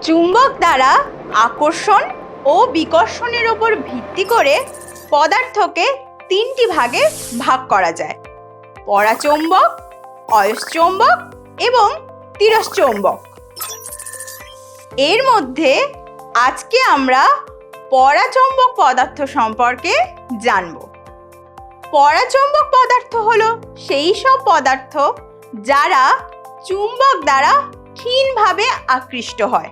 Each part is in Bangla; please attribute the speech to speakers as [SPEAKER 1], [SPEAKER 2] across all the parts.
[SPEAKER 1] চুম্বক দ্বারা আকর্ষণ ও বিকর্ষণের উপর ভিত্তি করে পদার্থকে তিনটি ভাগে ভাগ করা যায়: পরাচৌম্বক, অয়স্চৌম্বক এবং তিরশ্চৌম্বক। এর মধ্যে আজকে আমরা পরাচৌম্বক পদার্থ সম্পর্কে জানব। পরাচৌম্বক পদার্থ হলো সেই সব পদার্থ যারা চুম্বক দ্বারা ক্ষীণভাবে আকৃষ্ট হয়।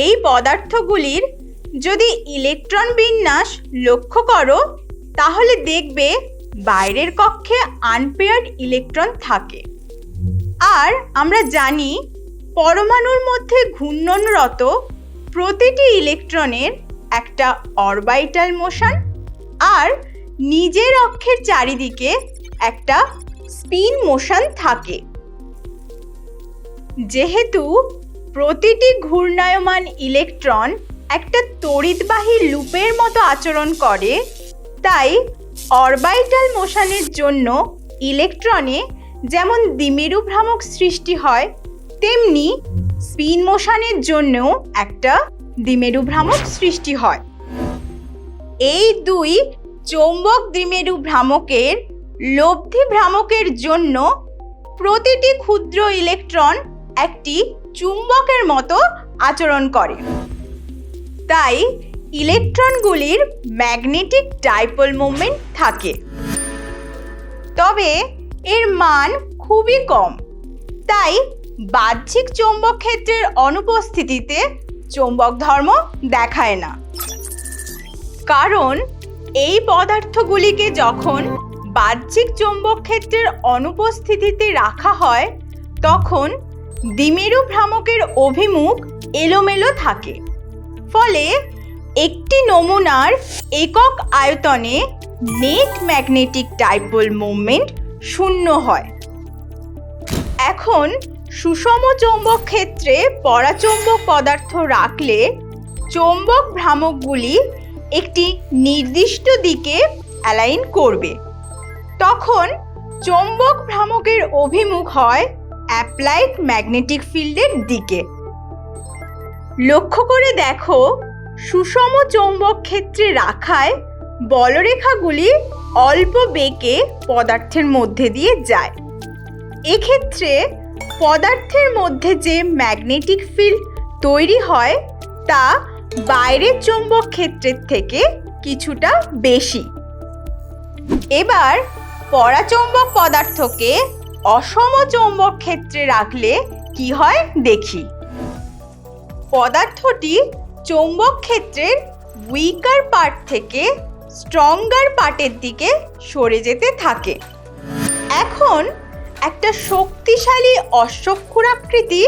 [SPEAKER 1] এই পদার্থগুলির যদি ইলেকট্রন বিন্যাস লক্ষ্য করো তাহলে দেখবে বাইরের কক্ষে আনপেয়ার্ড ইলেকট্রন থাকে। আর আমরা জানি পরমাণুর মধ্যে ঘূর্ণনরত প্রতিটি ইলেকট্রনের একটা অরবিটাল মোশন আর নিজের অক্ষের চারিদিকে একটা স্পিন মোশন থাকে। যেহেতু প্রতিটি ঘূর্ণায়মান ইলেকট্রন একটা তড়িৎবাহী লুপের মতো আচরণ করে, তাই অরবিটাল মোশনের জন্য ইলেকট্রনে যেমন দ্বিমেরু ভ্রামক সৃষ্টি হয়, তেমনি স্পিন মোশনের জন্যও একটা দ্বিমেরু ভ্রামক সৃষ্টি হয়। এই দুই চৌম্বক দ্বিমেরু ভ্রামকের লব্ধি ভ্রামকের জন্য প্রতিটি ক্ষুদ্র ইলেকট্রন একটি চুম্বকের মতো আচরণ করে। তাই ইলেকট্রনগুলির ম্যাগনেটিক ডাইপোল মোমেন্ট থাকে, তবে এর মান খুবই কম। তাই বাহ্যিক চৌম্বক ক্ষেত্রের অনুপস্থিতিতে চৌম্বক ধর্ম দেখায় না। কারণ এই পদার্থগুলিকে যখন বাহ্যিক চৌম্বক ক্ষেত্রের অনুপস্থিতিতে রাখা হয় তখন দ্বিমেরু ভ্রামকের অভিমুখ এলোমেলো থাকে, ফলে একটি নমুনার একক আয়তনে নেট ম্যাগনেটিক ডাইপোল মোমেন্ট শূন্য হয়। এখন সুষম চৌম্বক ক্ষেত্রে পরাচৌম্বক পদার্থ রাখলে চৌম্বক ভ্রামকগুলি একটি নির্দিষ্ট দিকে অ্যালাইন করবে। তখন চৌম্বক ভ্রামকের অভিমুখ হয় অ্যাপ্লাইড ম্যাগনেটিক ফিল্ডের দিকে। লক্ষ্য করে দেখো, সুষম চৌম্বক ক্ষেত্রে রাখায় বলরেখাগুলি অল্প বেঁকে পদার্থের মধ্যে দিয়ে যায়। এক্ষেত্রে পদার্থের মধ্যে যে ম্যাগনেটিক ফিল্ড তৈরি হয় তা বাইরের চৌম্বক ক্ষেত্রের থেকে কিছুটা বেশি। এবার পরাচৌম্বক পদার্থকে অসম চৌম্বক ক্ষেত্রে রাখলে কি হয় দেখি। পদার্থটি চৌম্বক ক্ষেত্রের উইকার পার্ট থেকে স্ট্রঙ্গার পার্টের দিকে সরে যেতে থাকে। এখন একটা শক্তিশালী অশ্বক্ষুরাকৃতি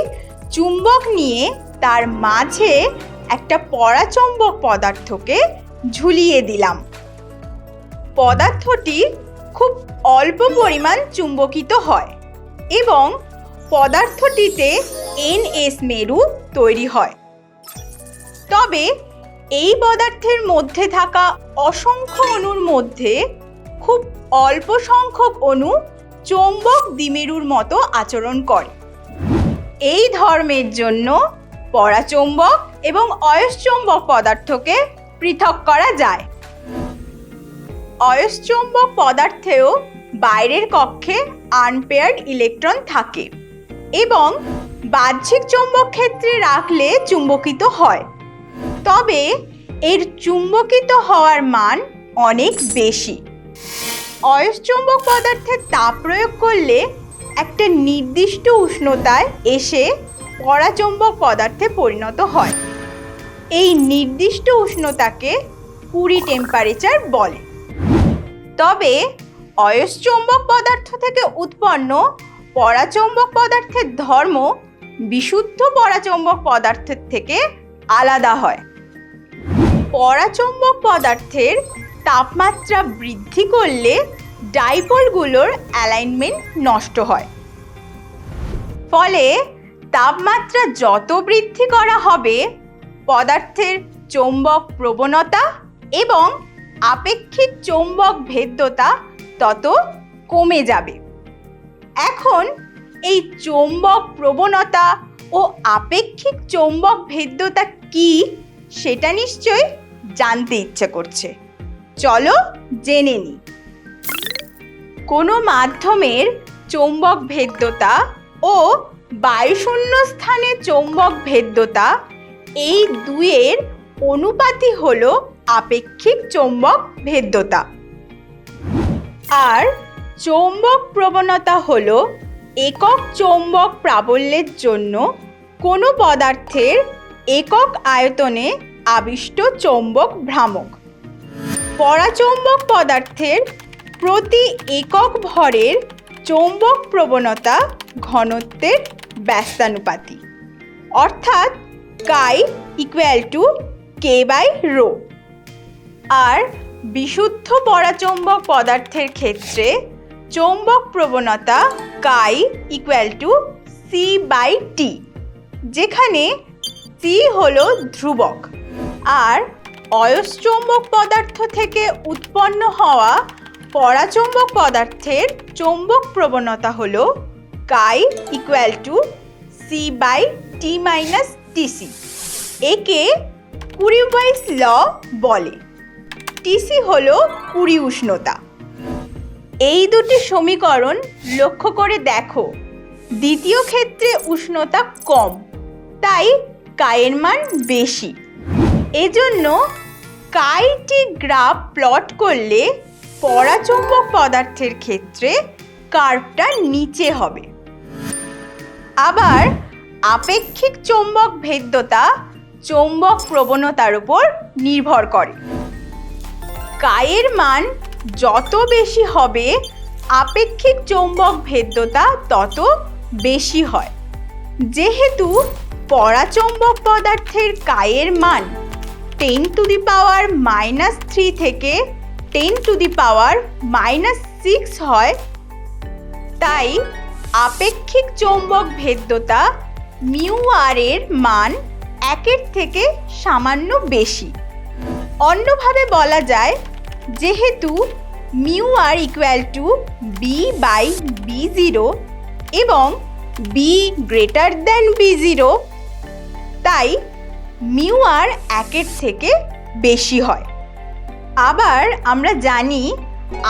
[SPEAKER 1] চুম্বক নিয়ে তার মাঝে একটা পরাচৌম্বক পদার্থকে ঝুলিয়ে দিলাম। পদার্থটি খুব অল্প পরিমাণ চুম্বকিত হয় এবং পদার্থটিতে NS মেরু তৈরি হয়। তবে এই পদার্থের মধ্যে থাকা অসংখ্য অণুর মধ্যে খুব অল্প সংখ্যক অণু চৌম্বক দ্বিমেরুর মতো আচরণ করে। এই ধর্মের জন্য পরাচৌম্বক এবং অয়স্চৌম্বক পদার্থকে পৃথক করা যায়। অয়স্চৌম্বক পদার্থেও বাইরের কক্ষে আনপেয়ার্ড ইলেকট্রন থাকে এবং বাহ্যিক চৌম্বক ক্ষেত্রে রাখলে চুম্বকিত হয়, তবে এর চুম্বকিত হওয়ার মান অনেক বেশি। অয়স্চৌম্বক পদার্থের তাপ প্রয়োগ করলে একটা নির্দিষ্ট উষ্ণতায় এসে পরাচৌম্বক পদার্থে পরিণত হয়। এই নির্দিষ্ট উষ্ণতাকে কুরি টেম্পারেচার বলে। তবে অয়স্চৌম্বক পদার্থ থেকে উৎপন্ন পরাচৌম্বক পদার্থের ধর্ম বিশুদ্ধ পরাচৌম্বক পদার্থের থেকে আলাদা হয়। পরাচৌম্বক পদার্থের তাপমাত্রা বৃদ্ধি করলে ডাইপোলগুলোর অ্যালাইনমেন্ট নষ্ট হয়। ফলে তাপমাত্রা যত বৃদ্ধি করা হবে পদার্থের চৌম্বক প্রবণতা এবং আপেক্ষিক চৌম্বক ভেদ্যতা তত কমে যাবে। এখন এই চৌম্বক প্রবণতা ও আপেক্ষিক চৌম্বক ভেদ্যতা কি সেটা নিশ্চয়ই জানতে ইচ্ছে করছে। চলো জেনে নিই। কোনো মাধ্যমের চৌম্বক ভেদ্যতা ও বায়ুশূন্য স্থানে চৌম্বক ভেদ্যতা এই দুইয়ের অনুপাতই হলো আপেক্ষিক চৌম্বক ভেদ্যতা। আর চৌম্বক প্রবণতা হলো একক চৌম্বক প্রাবল্যের জন্য কোনো পদার্থের একক আয়তনে আবিষ্ট চৌম্বক ভ্রামক। পরাচৌম্বক পদার্থের প্রতি একক ভরের চৌম্বক প্রবণতা ঘনত্বের ব্যস্তানুপাতি, অর্থাৎ chi equal to K by rho. আর বিশুদ্ধ পরাচৌম্বক পদার্থের ক্ষেত্রে চৌম্বক প্রবণতা chi equal to C by T, যেখানে সি হলো ধ্রুবক। আর অয়স্চৌম্বক পদার্থ থেকে উৎপন্ন হওয়া পরাচৌম্বক পদার্থের চৌম্বক প্রবণতা হলো chi equal to C by T minus TC. একে কুরিওয়াইস ল বলে। টিসি হলো কুড়ি উষ্ণতা। এই দুটি সমীকরণ লক্ষ্য করে দেখো, দ্বিতীয় ক্ষেত্রে উষ্ণতা কম, তাই কায়ের মান বেশি। এজন্য কাইটি গ্রাফ প্লট করলে পরাচৌম্বক পদার্থের ক্ষেত্রে কার্ভটা নিচে হবে। আবার আপেক্ষিক চৌম্বক ভেদ্যতা চৌম্বক প্রবণতার উপর নির্ভর করে। কায়ের মান যত বেশি হবে আপেক্ষিক চৌম্বক ভেদ্যতা তত বেশি হয়। যেহেতু পরাচৌম্বক পদার্থের কায়ের মান 10⁻³ থেকে 10⁻⁻6 হয়, তাই আপেক্ষিক চৌম্বক ভেদ্যতা মিউ আর এর মান 1-এর থেকে সামান্য বেশি। অন্যভাবে বলা যায়, যেহেতু mu R equal to B by B0 এবং বি গ্রেটার দ্যান B0, তাই মিউ আর 1-এর থেকে বেশি হয়। আবার আমরা জানি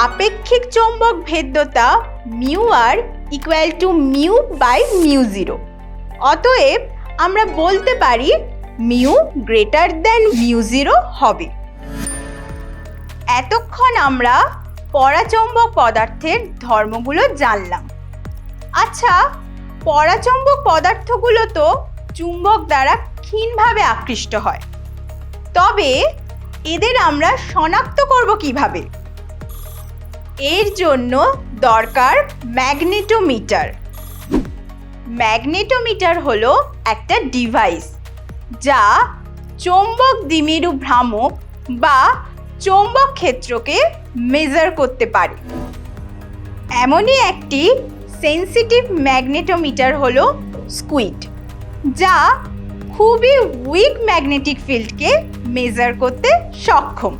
[SPEAKER 1] আপেক্ষিক চৌম্বক ভেদ্যতা mu R equal to mu by μ0। অতএব আমরা বলতে পারি মিউ গ্রেটার দ্যান μ0 হবে। এতক্ষণ আমরা পরাচৌম্বক পদার্থের ধর্মগুলো জানলাম। আচ্ছা, পরাচৌম্বক পদার্থগুলো তো চুম্বক দ্বারা ক্ষীণভাবে আকৃষ্ট হয়, তবে এদের আমরা শনাক্ত করব কিভাবে? এর জন্য দরকার ম্যাগনেটোমিটার। ম্যাগনেটোমিটার হলো একটা ডিভাইস যা চৌম্বক দ্বিমেরু ভ্রামক বা চৌম্বক ক্ষেত্রকে মেজার করতে পারে। এমনই একটি সেন্সিটিভ ম্যাগনেটোমিটার হলো স্কুইড, যা খুবই উইক ম্যাগনেটিক ফিল্ডকে মেজার করতে সক্ষম।